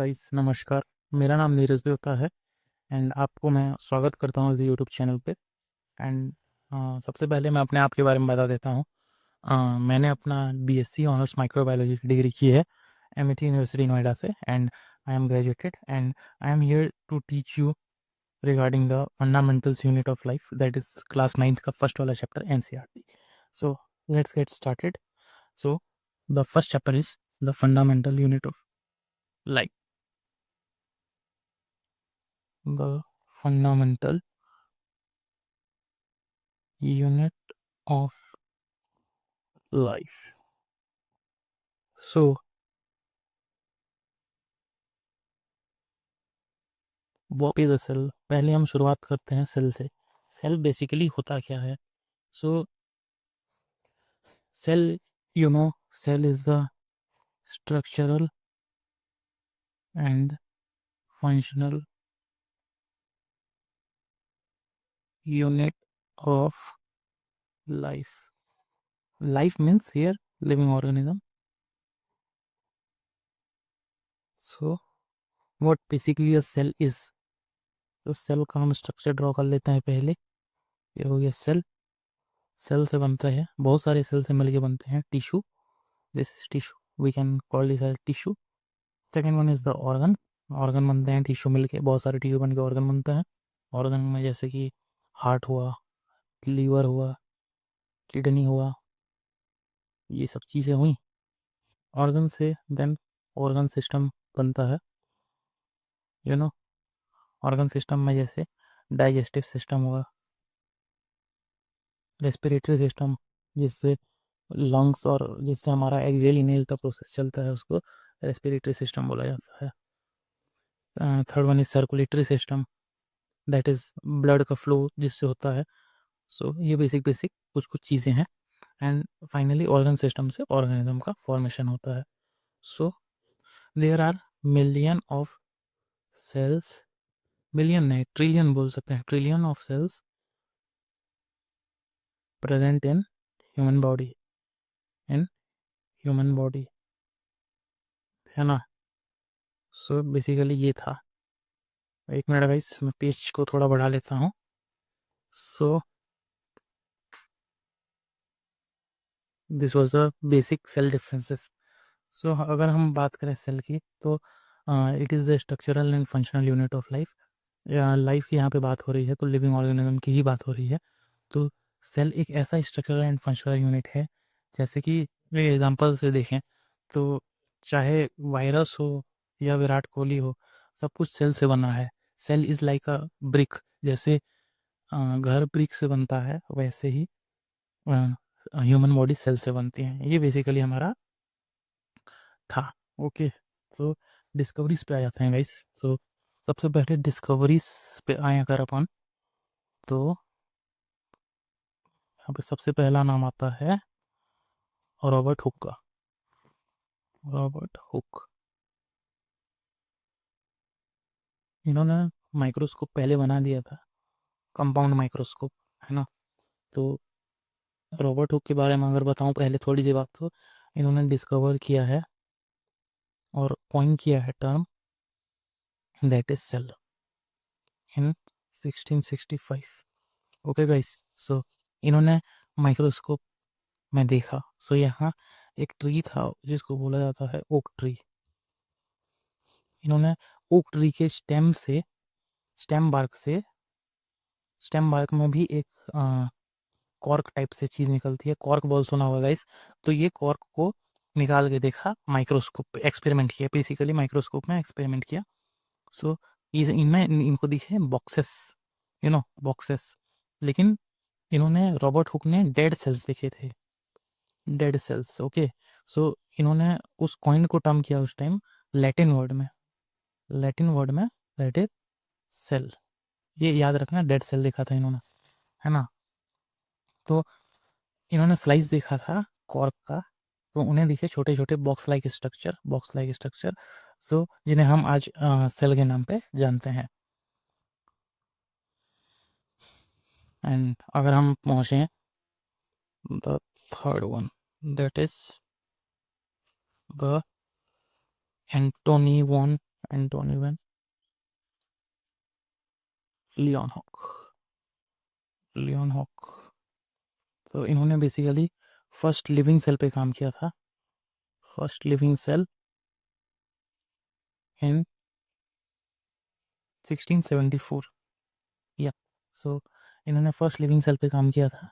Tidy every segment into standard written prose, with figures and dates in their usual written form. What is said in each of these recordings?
Guys, नमस्कार। मेरा नाम नीरज देवता है एंड आपको मैं स्वागत करता हूँ इस यूट्यूब चैनल पे। एंड सबसे पहले मैं अपने आप के बारे में बता देता हूँ। मैंने अपना बीएससी ऑनर्स माइक्रोबायोलॉजी की डिग्री की है एमआईटी यूनिवर्सिटी नोएडा से and I am graduated and I am here to teach you regarding the fundamentals unit of life, that is class 9th का फर्स्ट वाला chapter NCERT. So let's get started. So the first chapter is the fundamental unit of life. The fundamental unit of life. So what is the cell? पहले हम शुरुआत करते हैं cell से। Cell basically होता क्या है? So cell, cell is the structural and functional unit of life. Life means here living organism. So what basically a cell is? तो सेल का हम स्ट्रक्चर ड्रॉ कर लेते हैं पहले। ये हो गया सेल। सेल से बनता है, बहुत सारे सेल से मिलके बनते हैं tissue. This is tissue, we can call this as tissue. Second one is the organ. Organ बनते हैं टिश्यू मिलके, बहुत सारे टिश्यू बन के ऑर्गन बनते हैं। ऑर्गन में जैसे कि हार्ट हुआ, लीवर हुआ, किडनी हुआ, ये सब चीज़ें हुई। ऑर्गन से देन ऑर्गन सिस्टम बनता है। ऑर्गन सिस्टम में जैसे डाइजेस्टिव सिस्टम हुआ, रेस्पिरेटरी सिस्टम जिससे लंग्स और जिससे हमारा एक्सेल इनहेल का प्रोसेस चलता है उसको रेस्पिरेटरी सिस्टम बोला जाता है। Third one is circulatory system, that is blood का फ्लो जिससे होता है। सो ये बेसिक बेसिक कुछ कुछ चीज़ें हैं। एंड फाइनली ऑर्गन सिस्टम से ऑर्गेनिज्म का फॉर्मेशन होता है। So there are million of cells, million नहीं ट्रिलियन बोल सकते हैं, trillion of cells present in human body, in human body, है ना। सो बेसिकली ये था। एक मिनट गाइस, मैं पेज को थोड़ा बढ़ा लेता हूँ। So this was the basic cell differences. सो अगर हम बात करें सेल की तो it is the structural and functional unit of life. Life की यहाँ पे बात हो रही है तो लिविंग ऑर्गेनिज्म की ही बात हो रही है। तो सेल एक ऐसा स्ट्रक्चरल एंड फंक्शनल यूनिट है, जैसे कि एग्जांपल से देखें तो चाहे वायरस हो या विराट कोहली हो, सब कुछ सेल से बना है। Cell is like a brick. जैसे घर ब्रिक से बनता है वैसे ही ह्यूमन बॉडी सेल से बनती है। ये बेसिकली हमारा था। ओके, सो डिस्कवरीज पे आ जाते हैं गाइस। सो सबसे पहले डिस्कवरीज पे आए अगर अपन, तो यहाँ पे सबसे पहला नाम आता है रॉबर्ट हुक का। रॉबर्ट हुक, इन्होंने माइक्रोस्कोप पहले बना दिया था, कंपाउंड माइक्रोस्कोप, है ना। तो रॉबर्ट हुक के बारे में अगर बताऊं पहले थोड़ी सी बात, तो इन्होंने डिस्कवर किया है और कॉइन किया है term that is cell in 1665। Okay guys, so इन्होंने माइक्रोस्कोप में देखा। सो यहाँ एक ट्री था जिसको बोला जाता है ओक ट्री। इन्होंने ओक ट्री के स्टेम बार्क में भी एक कॉर्क टाइप से चीज़ निकलती है। कॉर्क बोल सुना होगा गाइस। तो ये कॉर्क को निकाल के देखा, माइक्रोस्कोप पे एक्सपेरिमेंट किया, बेसिकली माइक्रोस्कोप में एक्सपेरिमेंट किया। सो इनमें इनको दिखे बॉक्सेस, बॉक्सेस। लेकिन इन्होंने रॉबर्ट हुक ने डेड सेल्स देखे थे, डेड सेल्स। ओके, सो इन्होंने उस कॉइन को टर्म किया उस टाइम लैटिन वर्ड में, दैट इज सेल। ये याद रखना, डेड सेल देखा था इन्होंने, है ना। तो इन्होंने स्लाइस देखा था कॉर्क का, तो उन्हें दिखे छोटे छोटे बॉक्स लाइक स्ट्रक्चर, सो जिन्हें हम आज सेल के नाम पे जानते हैं। एंड अगर हम पहुँचे the third one, that is the Antonie von Antonie van Leeuwenhoek. Leeuwenhoek, तो इन्होंने बेसिकली फर्स्ट लिविंग सेल पे काम किया था। फर्स्ट लिविंग सेल इन 1674, या सो इन्होंने फर्स्ट लिविंग सेल पे काम किया था।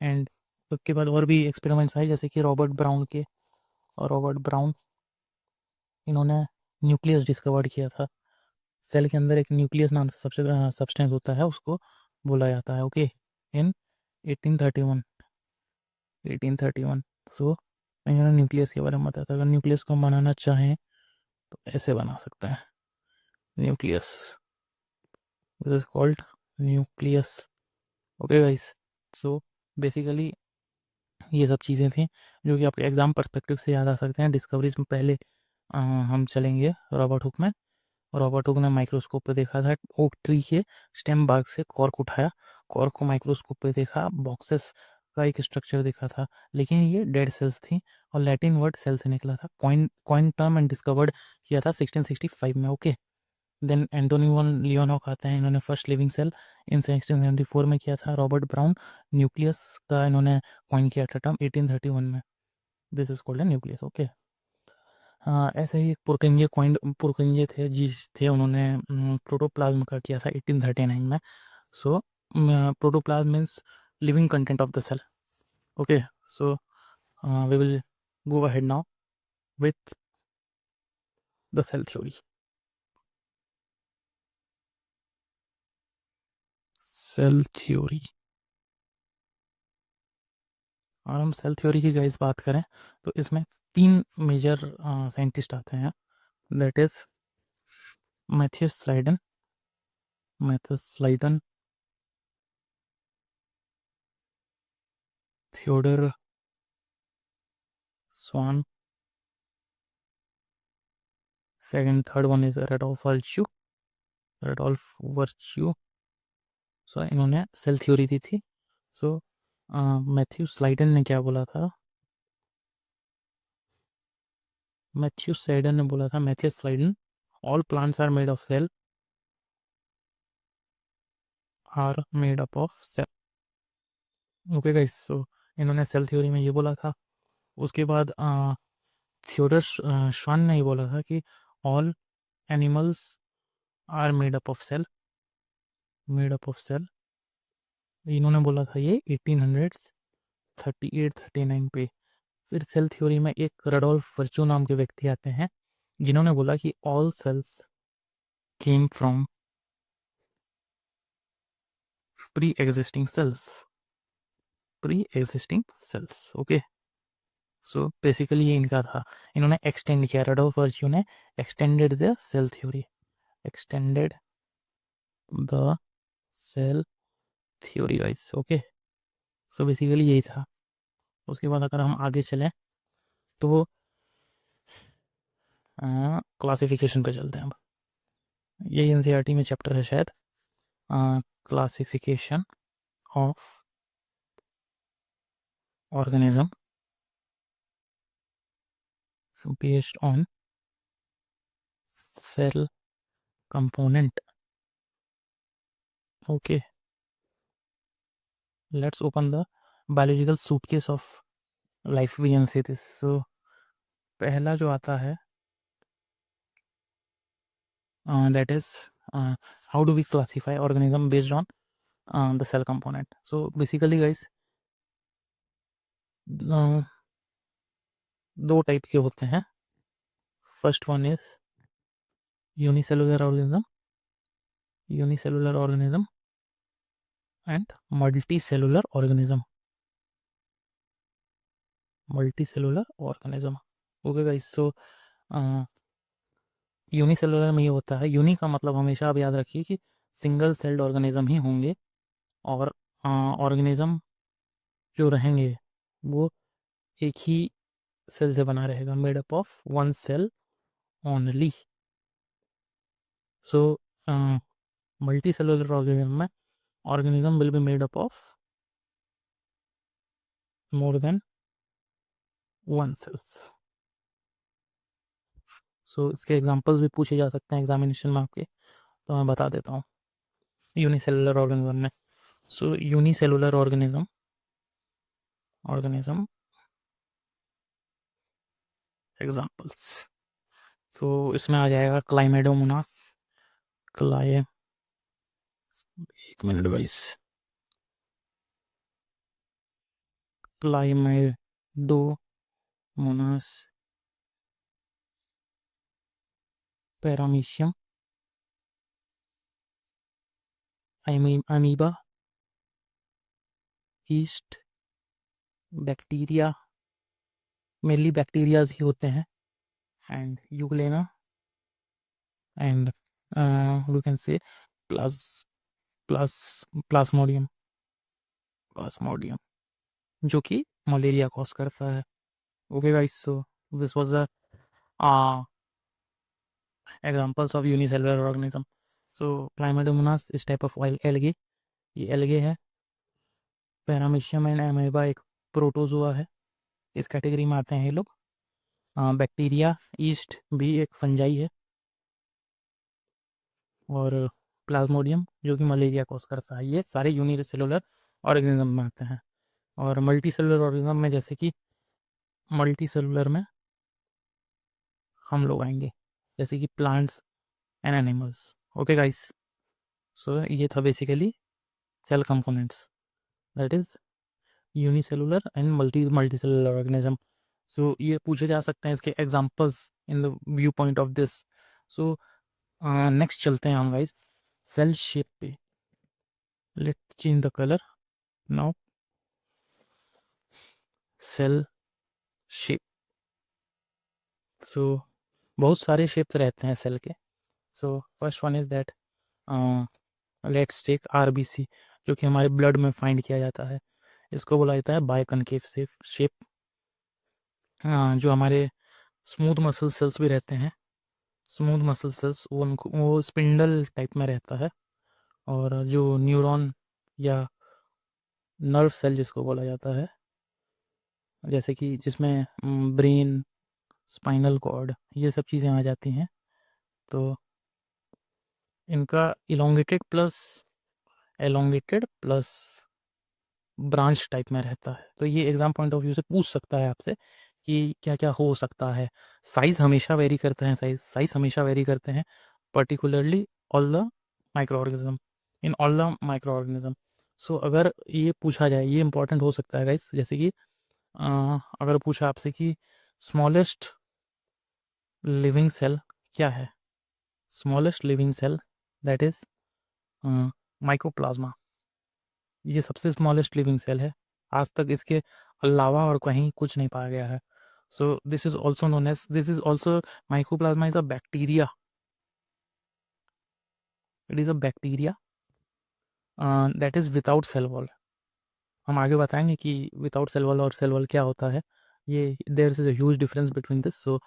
एंड उसके बाद और भी एक्सपेरिमेंट्स आए, जैसे कि रॉबर्ट ब्राउन के। और रॉबर्ट ब्राउन, इन्होंने न्यूक्लियस डिस्कवर्ड किया था। सेल के अंदर एक न्यूक्लियस नाम से सबसे सब्सटेंस होता है, उसको बोला जाता है, ओके, इन 1831। 1831, सो इन्होंने न्यूक्लियस के बारे में बताया था। अगर न्यूक्लियस को बनाना चाहें तो ऐसे बना सकते हैं nucleus. This is called nucleus. Okay guys, so basically ये सब चीज़ें थी जो कि आपके एग्जाम पर्सपेक्टिव से याद आ सकते हैं। डिस्कवरीज में पहले हम चलेंगे रॉबर्ट हुक में। रॉबर्ट हुक ने माइक्रोस्कोप पे देखा था ओक ट्री के स्टेम बार्क से कॉर्क उठाया, कॉर्क को माइक्रोस्कोप पे देखा, बॉक्सेस का एक स्ट्रक्चर देखा था, लेकिन ये डेड सेल्स थी और लैटिन वर्ड सेल से निकला था। Coin coin term and discovered किया था 1665 में। ओके, देन एंटोनी वन लियोनॉक आते हैं, इन्होंने फर्स्ट लिविंग सेल इन 1674 में किया था। रॉबर्ट ब्राउन न्यूक्लियस का इन्होंने कॉइन किया था टर्म 1831 में। This is called nucleus. Okay, हाँ, ऐसे ही पुरकंजे कॉइन पुरकंजे थे जिस थे, उन्होंने प्रोटोप्लाज्म का किया था 1839 में। So protoplasm means living content of the cell. Okay, so we will go ahead now with the cell theory. Cell theory, और हम सेल थ्योरी की गाइस बात करें तो इसमें तीन मेजर साइंटिस्ट आते हैं। That is Matthias Schleiden, Theodor Schwann, second third one is Rudolf Virchow. So इन्होंने सेल थ्योरी दी थी। सो मैथ्यू स्लाइडन ने क्या बोला था? मैथ्यू स्लाइडन ने बोला था, Matthew Schleiden, all plants are made of cell, are made up of cell. Okay guys, so इन्होंने सेल थ्योरी में ये बोला था। उसके बाद थियोडर श्वान ने ये बोला था कि all animals are made up of cell, made up of cell. इन्होंने बोला था ये 1838-39 पे। फिर सेल थ्योरी में एक रडोल्फ वर्चू नाम के व्यक्ति आते हैं, जिन्होंने बोला कि all cells came from pre existing cells, pre existing cells. Okay, so basically ये इनका था। इन्होंने एक्सटेंड किया, रडोल्फ वर्च्यू ने extended the cell theory, extended the cell theory guys. Okay, so basically यही था। उसके बाद अगर हम आगे चलें तो क्लासिफिकेशन पे चलते हैं। अब ये एनसीईआरटी में चैप्टर है शायद, classification of organism based on cell component. Okay, let's open the biological suitcase of life, we can say this. So पहला जो आता है that is how do we classify organism based on the cell component. So basically guys दो type के होते हैं। First one is unicellular organism, unicellular organism and multicellular organism, multicellular organism. Okay guys, so unicellular में ये होता है, uni का मतलब हमेशा आप याद रखिए कि सिंगल सेल्ड ऑर्गेनिज्म ही होंगे, और ऑर्गेनिज्म जो रहेंगे वो एक ही सेल से बना रहेगा, made up of one cell only. So multicellular organism में organism will be made up of more than one cells. So इसके एग्जांपल्स भी पूछे जा सकते हैं एग्जामिनेशन में आपके, तो मैं बता देता हूँ यूनिसेलुलर ऑर्गेनिज्म में। So unicellular organism examples, so इसमें आ जाएगा क्लाइमेडोमोनास, क्लाइ एक minute guys, chlamydomonas, paramecium, amoeba, yeast, bacteria, mainly bacterias ही होते हैं, and euglena, and we can say प्लास प्लास प्लाज्मोडियम, जो कि मलेरिया कॉज करता है। Okay guys, so this was the examples of unicellular organism. So chlamydomonas is type of oil algae, ये algae है। पैरामीशियम एंड अमीबा एक प्रोटोजोआ है, इस कैटेगरी में आते हैं ये लोग। बैक्टीरिया ईस्ट भी एक फंजाई है, और प्लाज्मोडियम जो कि मलेरिया कॉज करता है। ये सारे यूनिसेलुलर ऑर्गेनिज्म में आते हैं। और मल्टी सेलुलर ऑर्गेनिज्म में, जैसे कि मल्टी सेलुलर में हम लोग आएंगे, जैसे कि plants and animals. Okay guys, so ये था basically cell components, that is unicellular and multicellular organism. So ये पूछे जा सकते हैं इसके examples in the view point of this. So next चलते हैं हम गाइस सेल शेप पे। Let's change the colour now. Cell shape, so बहुत सारे शेप्स रहते हैं सेल के। So first one is that, let's take RBC, जो कि हमारे ब्लड में फाइंड किया जाता है। इसको बोला जाता है बायकनकेव शेप। जो हमारे स्मूथ मसल सेल्स भी रहते हैं, स्मूथ मसल सेल्स वो स्पिंडल टाइप में रहता है। और जो न्यूरॉन या नर्व सेल जिसको बोला जाता है, जैसे कि जिसमें ब्रेन, स्पाइनल कॉर्ड, ये सब चीज़ें आ जाती हैं, तो इनका एलोंगेटेड प्लस ब्रांच टाइप में रहता है। तो ये एग्जाम पॉइंट ऑफ व्यू से पूछ सकता है आपसे कि क्या क्या हो सकता है। साइज़ हमेशा वेरी करते हैं, साइज़ हमेशा वेरी करते हैं, particularly all the microorganism, in all the microorganism. So अगर ये पूछा जाए, ये इंपॉर्टेंट हो सकता है गाइस, जैसे कि अगर पूछा आपसे कि स्मॉलेस्ट लिविंग सेल क्या है, smallest living cell that is mycoplasma, ये सबसे स्मॉलेस्ट लिविंग सेल है। आज तक इसके अलावा और कहीं कुछ नहीं पाया गया है। So this is also known as, this is also, mycoplasma is a bacteria, it is a bacteria that is without cell wall. हम आगे बताएंगे कि विदाउट सेल वॉल और सेल वॉल क्या होता है, ये there is a huge difference between this. So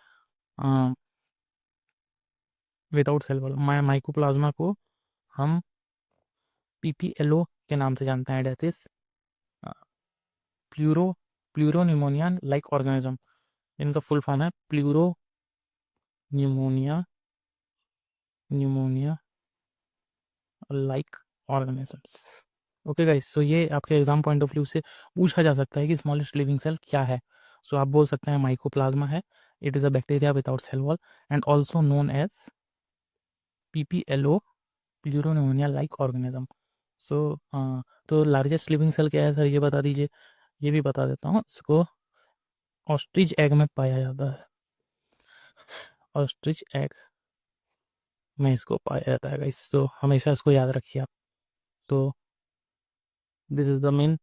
without cell wall mycoplasma को हम पीपीएलओ के नाम से जानते हैं, that is pleuro pleuropneumonia like organism. इनका फुल फॉर्म है pleuro pneumonia like organisms. Okay guys, so ये आपके एग्जाम पॉइंट ऑफ व्यू से पूछा जा सकता है कि स्मॉलेस्ट लिविंग सेल क्या है। सो आप बोल सकते हैं माइकोप्लाज्मा है, it is a bacteria without cell wall and also known as PPLO, pleuropneumonia like organism. So तो लार्जेस्ट लिविंग सेल क्या है सर, ये बता दीजिए। ये भी बता देता हूँ, इसको ऑस्ट्रिच एग में पाया जाता है, ऑस्ट्रिच एग में इसको पाया जाता है गाइस, तो हमेशा इसको याद रखिए आप। तो दिस इज द मेन